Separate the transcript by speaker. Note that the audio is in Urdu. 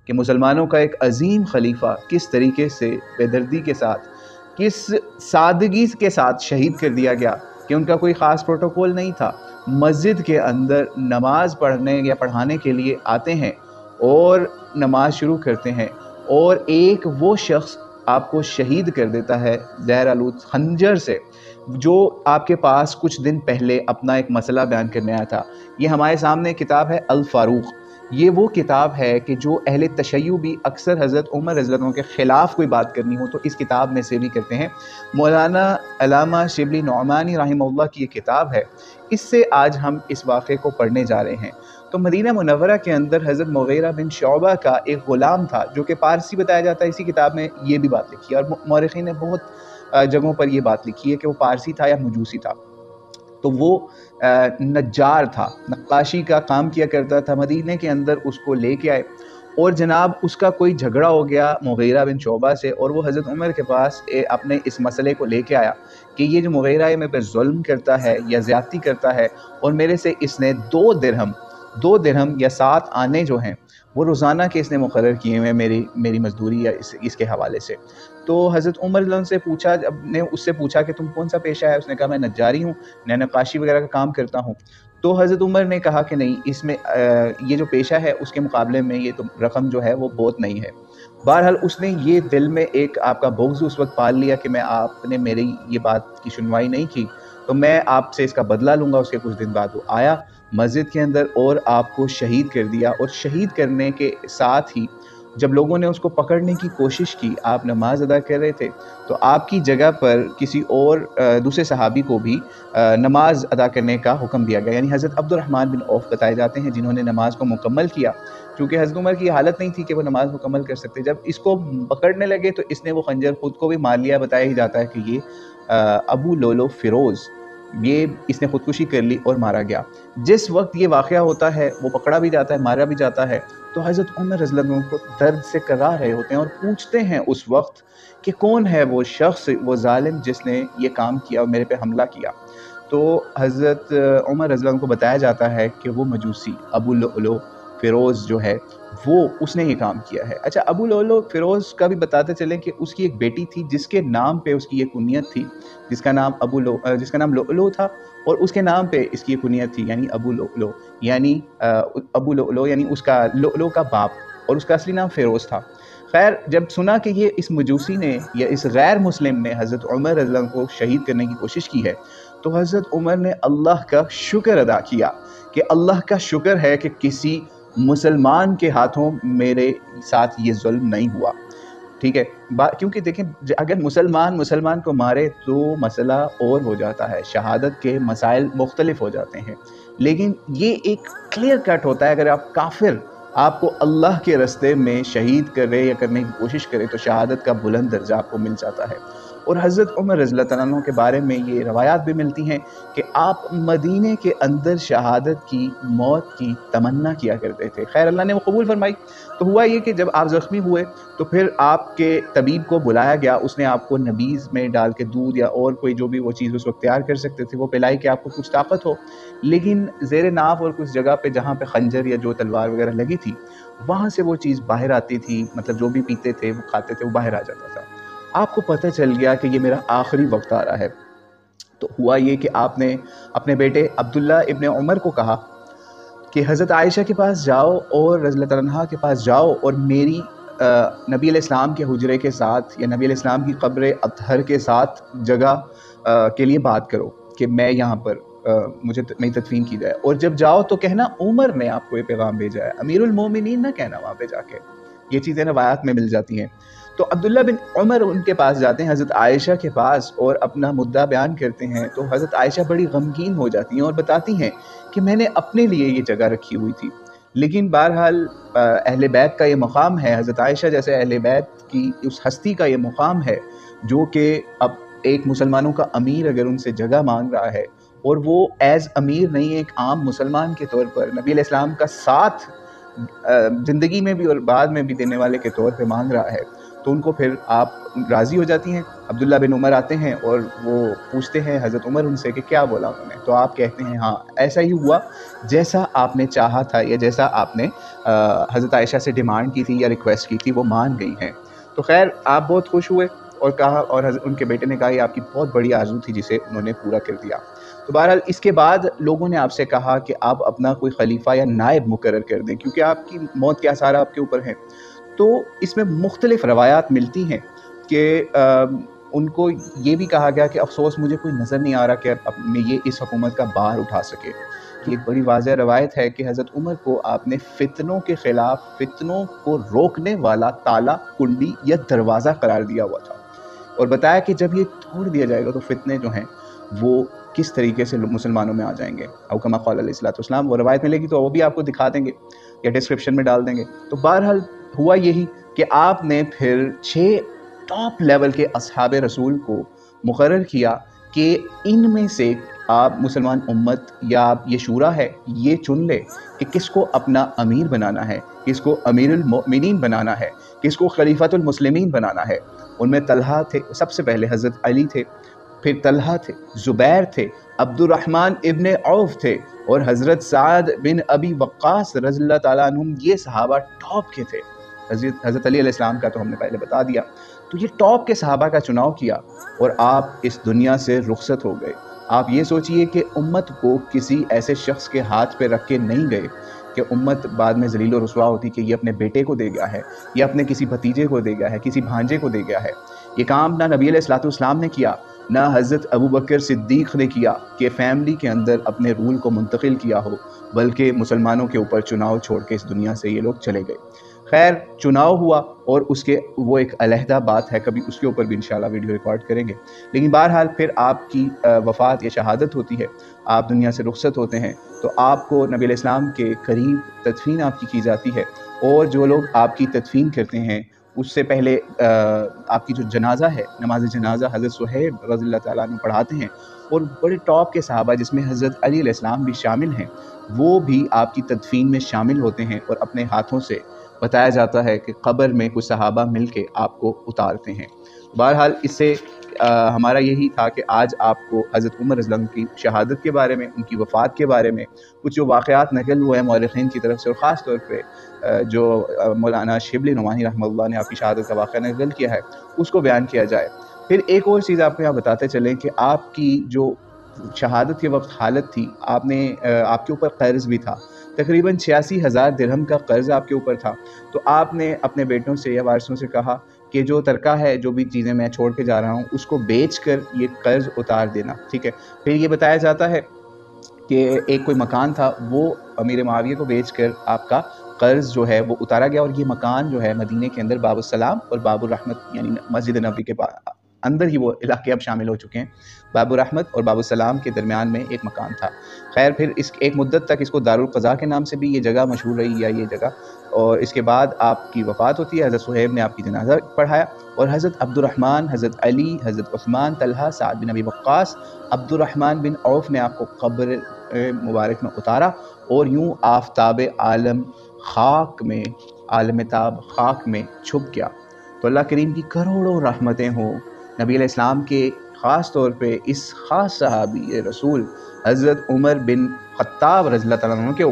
Speaker 1: کہ مسلمانوں کا ایک عظیم خلیفہ کس طریقے سے بے دردی کے ساتھ، کس سادگی کے ساتھ شہید کر دیا گیا، کہ ان کا کوئی خاص پروٹوکول نہیں تھا، مسجد کے اندر نماز پڑھنے یا پڑھانے کے لیے آتے ہیں اور نماز شروع کرتے ہیں، اور ایک وہ شخص آپ کو شہید کر دیتا ہے زہر آلود خنجر سے، جو آپ کے پاس کچھ دن پہلے اپنا ایک مسئلہ بیان کرنے آیا تھا۔ یہ ہمارے سامنے کتاب ہے الفاروق۔ یہ وہ کتاب ہے کہ جو اہل تشیع بھی اکثر حضرت عمر رضی اللہ عنہ کے خلاف کوئی بات کرنی ہو تو اس کتاب میں سے بھی کرتے ہیں۔ مولانا علامہ شبلی نعمانی رحمہ اللہ کی یہ کتاب ہے، اس سے آج ہم اس واقعے کو پڑھنے جا رہے ہیں۔ تو مدینہ منورہ کے اندر حضرت مغیرہ بن شعبہ کا ایک غلام تھا جو کہ پارسی بتایا جاتا ہے، اسی کتاب میں یہ بھی بات لکھی ہے، اور مورخین نے بہت جگہوں پر یہ بات لکھی ہے کہ وہ پارسی تھا یا مجوسی تھا۔ تو وہ نجار تھا، نقاشی کا کام کیا کرتا تھا۔ مدینے کے اندر اس کو لے کے آئے، اور جناب اس کا کوئی جھگڑا ہو گیا مغیرہ بن شعبہ سے، اور وہ حضرت عمر کے پاس اپنے اس مسئلے کو لے کے آیا کہ یہ جو مغیرہ ہے میرے پہ ظلم کرتا ہے یا زیادتی کرتا ہے، اور میرے سے اس نے 2 درہم یا 7 آنے جو ہیں وہ روزانہ کے اس نے مقرر کیے ہوئے میری مزدوری یا اس کے حوالے سے۔ تو حضرت عمر رضی اللہ عنہ سے پوچھا، جب نے اس سے پوچھا کہ تم کون سا پیشہ ہے، اس نے کہا میں نجاری ہوں، میں نقاشی وغیرہ کا کام کرتا ہوں۔ تو حضرت عمر نے کہا کہ نہیں، اس میں یہ جو پیشہ ہے اس کے مقابلے میں یہ تو رقم جو ہے وہ بہت نہیں ہے۔ بہرحال اس نے یہ دل میں ایک آپ کا بغض اس وقت پال لیا کہ آپ نے میری یہ بات کی سنوائی نہیں کی، تو میں آپ سے اس کا بدلہ لوں گا۔ اس کے کچھ دن بعد وہ آیا مسجد کے اندر اور آپ کو شہید کر دیا، اور شہید کرنے کے ساتھ ہی جب لوگوں نے اس کو پکڑنے کی کوشش کی، آپ نماز ادا کر رہے تھے، تو آپ کی جگہ پر کسی اور دوسرے صحابی کو بھی نماز ادا کرنے کا حکم دیا گیا، یعنی حضرت عبد الرحمن بن عوف بتائے جاتے ہیں جنہوں نے نماز کو مکمل کیا، کیونکہ حضرت عمر کی حالت نہیں تھی کہ وہ نماز مکمل کر سکتے۔ جب اس کو پکڑنے لگے تو اس نے وہ خنجر خود کو بھی مار لیا۔ بتایا ہی جاتا ہے کہ یہ ابو لولو فیروز، یہ اس نے خودکشی کر لی اور مارا گیا۔ جس وقت یہ واقعہ ہوتا ہے وہ پکڑا بھی جاتا ہے، مارا بھی جاتا ہے، تو حضرت عمر رضی اللہ عنہ کو درد سے کرا رہے ہوتے ہیں اور پوچھتے ہیں اس وقت کہ کون ہے وہ شخص، وہ ظالم جس نے یہ کام کیا اور میرے پہ حملہ کیا۔ تو حضرت عمر رضی اللہ عنہ کو بتایا جاتا ہے کہ وہ مجوسی ابو لؤلؤ فیروز جو ہے وہ اس نے یہ کام کیا ہے۔ اچھا، ابو لؤلؤ فیروز کا بھی بتاتے چلیں کہ اس کی ایک بیٹی تھی جس کے نام پہ اس کی یہ کنیت تھی، جس کا نام لؤلؤ تھا، اور اس کے نام پہ اس کی یہ کنیت تھی، یعنی ابو لؤلؤ، یعنی ابو لؤلؤ یعنی اس کا لؤلؤ کا باپ، اور اس کا اصلی نام فیروز تھا۔ خیر، جب سنا کہ یہ اس مجوسی نے یا اس غیر مسلم نے حضرت عمر رضی اللہ عنہ کو شہید کرنے کی کوشش کی ہے، تو حضرت عمر نے اللہ کا شکر ادا کیا کہ اللہ کا شکر ہے کہ کسی مسلمان کے ہاتھوں میرے ساتھ یہ ظلم نہیں ہوا۔ ٹھیک ہے، کیونکہ دیکھیں اگر مسلمان کو مارے تو مسئلہ اور ہو جاتا ہے، شہادت کے مسائل مختلف ہو جاتے ہیں، لیکن یہ ایک کلیئر کٹ ہوتا ہے اگر آپ کافر آپ کو اللہ کے راستے میں شہید کرے یا کرنے کی کوشش کرے تو شہادت کا بلند درجہ آپ کو مل جاتا ہے۔ اور حضرت عمر رضی اللہ عنہ کے بارے میں یہ روایات بھی ملتی ہیں کہ آپ مدینے کے اندر شہادت کی، موت کی تمنا کیا کرتے تھے۔ خیر، اللہ نے وہ قبول فرمائی۔ تو ہوا یہ کہ جب آپ زخمی ہوئے تو پھر آپ کے طبیب کو بلایا گیا، اس نے آپ کو نبیذ میں ڈال کے دودھ یا اور کوئی جو بھی وہ چیز اس وقت تیار کر سکتے تھے وہ پلائی کہ آپ کو کچھ طاقت ہو، لیکن زیر ناف اور کچھ جگہ پہ جہاں پہ خنجر یا جو تلوار وغیرہ لگی تھی وہاں سے وہ چیز باہر آتی تھی، مطلب جو بھی پیتے تھے وہ کھاتے تھے وہ باہر آ جاتا تھا۔ آپ کو پتہ چل گیا کہ یہ میرا آخری وقت آ رہا ہے، تو ہوا یہ کہ آپ نے اپنے بیٹے عبداللہ ابن عمر کو کہا کہ حضرت عائشہ کے پاس جاؤ اور رضی اللہ عنہا کے پاس جاؤ اور میری نبی علیہ السلام کے حجرے کے ساتھ یا نبی علیہ السلام کی قبر اطہر کے ساتھ جگہ کے لیے بات کرو کہ میں یہاں پر مجھے میری تدفین کی جائے، اور جب جاؤ تو کہنا عمر نے آپ کو یہ پیغام بھیجا ہے، امیر المومنین نہ کہنا وہاں پہ جا کے۔ یہ چیزیں روایات میں مل جاتی ہیں۔ تو عبداللہ بن عمر ان کے پاس جاتے ہیں حضرت عائشہ کے پاس اور اپنا مدعا بیان کرتے ہیں، تو حضرت عائشہ بڑی غمگین ہو جاتی ہیں اور بتاتی ہیں کہ میں نے اپنے لیے یہ جگہ رکھی ہوئی تھی، لیکن بہرحال اہل بیت کا یہ مقام ہے، حضرت عائشہ جیسے اہل بیت کی اس ہستی کا یہ مقام ہے جو کہ اب ایک مسلمانوں کا امیر اگر ان سے جگہ مانگ رہا ہے اور وہ ایز امیر نہیں ایک عام مسلمان کے طور پر نبی علیہ السلام کا ساتھ زندگی میں بھی اور بعد میں بھی دینے والے کے طور پہ مانگ رہا ہے، تو ان کو پھر آپ راضی ہو جاتی ہیں. عبداللہ بن عمر آتے ہیں اور وہ پوچھتے ہیں حضرت عمر ان سے کہ کیا بولا انہوں نے, تو آپ کہتے ہیں ہاں ایسا ہی ہوا جیسا آپ نے چاہا تھا یا جیسا آپ نے حضرت عائشہ سے ڈیمانڈ کی تھی یا ریکویسٹ کی تھی وہ مان گئی ہیں. تو خیر آپ بہت خوش ہوئے اور کہا, اور ان کے بیٹے نے کہا یہ آپ کی بہت بڑی آرزو تھی جسے انہوں نے پورا کر دیا. تو بہرحال اس کے بعد لوگوں نے آپ سے کہا کہ آپ اپنا کوئی خلیفہ یا نائب مقرر کر دیں کیونکہ آپ کی موت کے آثار آپ کے اوپر ہیں. تو اس میں مختلف روایات ملتی ہیں کہ ان کو یہ بھی کہا گیا کہ افسوس مجھے کوئی نظر نہیں آ رہا کہ اپنے یہ اس حکومت کا بار اٹھا سکے. یہ ایک بڑی واضح روایت ہے کہ حضرت عمر کو آپ نے فتنوں کے خلاف فتنوں کو روکنے والا تالا, کنڈی یا دروازہ قرار دیا ہوا تھا, اور بتایا کہ جب یہ توڑ دیا جائے گا تو فتنے جو ہیں وہ کس طریقے سے مسلمانوں میں آ جائیں گے. او کما قال علیہ الصلوۃ والسلام, وہ روایت ملے گی تو وہ بھی آپ کو دکھا دیں گے یا ڈسکرپشن میں ڈال دیں گے. تو بہرحال ہوا یہی کہ آپ نے پھر 6 ٹاپ لیول کے اصحاب رسول کو مقرر کیا کہ ان میں سے آپ مسلمان امت یا آپ یہ شورا ہے یہ چن لے کہ کس کو اپنا امیر بنانا ہے, کس کو امیر المؤمنین بنانا ہے, کس کو خلیفۃ المسلمین بنانا ہے. ان میں طلحہ تھے, سب سے پہلے حضرت علی تھے, پھر طلحہ تھے, زبیر تھے, عبد الرحمن ابن عوف تھے, اور حضرت سعد بن ابی وقاص رضی اللہ تعالیٰ عنہم. یہ صحابہ ٹاپ کے تھے. حضرت علی علیہ السلام کا تو ہم نے پہلے بتا دیا. تو یہ ٹاپ کے صحابہ کا چناؤ کیا اور آپ اس دنیا سے رخصت ہو گئے. آپ یہ سوچئے کہ امت کو کسی ایسے شخص کے ہاتھ پہ رکھ کے نہیں گئے کہ امت بعد میں ذلیل و رسوا ہوتی کہ یہ اپنے بیٹے کو دے گیا ہے, یا اپنے کسی بھتیجے کو دے گیا ہے, کسی بھانجے کو دے گیا ہے. یہ کام نہ نبی علیہ الصلوۃ والسلام نے کیا, نہ حضرت ابو بکر صدیق نے کیا کہ فیملی کے اندر اپنے رول کو منتقل کیا ہو, بلکہ مسلمانوں کے اوپر چناؤ چھوڑ کے اس دنیا سے یہ لوگ چلے گئے. خیر چناؤ ہوا اور اس کے وہ ایک علیحدہ بات ہے, کبھی اس کے اوپر بھی انشاءاللہ ویڈیو ریکارڈ کریں گے. لیکن بہرحال پھر آپ کی وفات یا شہادت ہوتی ہے, آپ دنیا سے رخصت ہوتے ہیں, تو آپ کو نبی علیہ السلام کے قریب تدفین آپ کی جاتی ہے. اور جو لوگ آپ کی تدفین کرتے ہیں اس سے پہلے آپ کی جو جنازہ ہے, نماز جنازہ حضرت صہیب رضی اللہ تعالیٰ عنہ پڑھاتے ہیں, اور بڑے ٹاپ کے صحابہ جس میں حضرت علی علیہ السلام بھی شامل ہیں وہ بھی آپ کی تدفین میں شامل ہوتے ہیں, اور اپنے ہاتھوں سے بتایا جاتا ہے کہ قبر میں کچھ صحابہ مل کے آپ کو اتارتے ہیں. بہرحال اس سے ہمارا یہی تھا کہ آج آپ کو حضرت عمر رضی اللہ عنہ کی شہادت کے بارے میں, ان کی وفات کے بارے میں کچھ جو واقعات نقل ہوئے ہیں مورخین کی طرف سے, اور خاص طور پہ جو مولانا شبلی نعمانی رحمہ اللہ نے آپ کی شہادت کا واقعہ نقل کیا ہے اس کو بیان کیا جائے. پھر ایک اور چیز آپ کو یہاں بتاتے چلیں کہ آپ کی جو شہادت کے وقت حالت تھی, آپ کے اوپر قرض بھی تھا, تقریباً 86,000 درہم کا قرض آپ کے اوپر تھا. تو آپ نے اپنے بیٹوں سے یا وارثوں سے کہا کہ جو ترکہ ہے, جو بھی چیزیں میں چھوڑ کے جا رہا ہوں اس کو بیچ کر یہ قرض اتار دینا, ٹھیک ہے. پھر یہ بتایا جاتا ہے کہ ایک کوئی مکان تھا وہ امیر معاویہ کو بیچ کر آپ کا قرض جو ہے وہ اتارا گیا, اور یہ مکان جو ہے مدینے کے اندر باب السلام اور باب الرحمت یعنی مسجد نبوی کے اندر ہی وہ علاقے اب شامل ہو چکے ہیں. باب الرحمت اور باب السلام کے درمیان میں ایک مکان تھا. خیر پھر اس ایک مدت تک اس کو دارالقضاء کے نام سے بھی یہ جگہ مشہور رہی, یا یہ جگہ, اور اس کے بعد آپ کی وفات ہوتی ہے. حضرت صہیب نے آپ کی جنازہ پڑھایا, اور حضرت عبد الرحمن, حضرت علی, حضرت عثمان, طلحہ, سعد بن ابی وقاص, عبد الرحمن بن عوف نے آپ کو قبر مبارک میں اتارا, اور یوں آفتاب عالم خاک میں, عالم تاب خاک میں چھپ گیا. تو اللہ کریم کی کروڑوں رحمتیں ہوں نبی علیہ السلام کے, خاص طور پہ اس خاص صحابی رسول حضرت عمر بن خطاب رضی اللہ تعالیٰ عنہ کے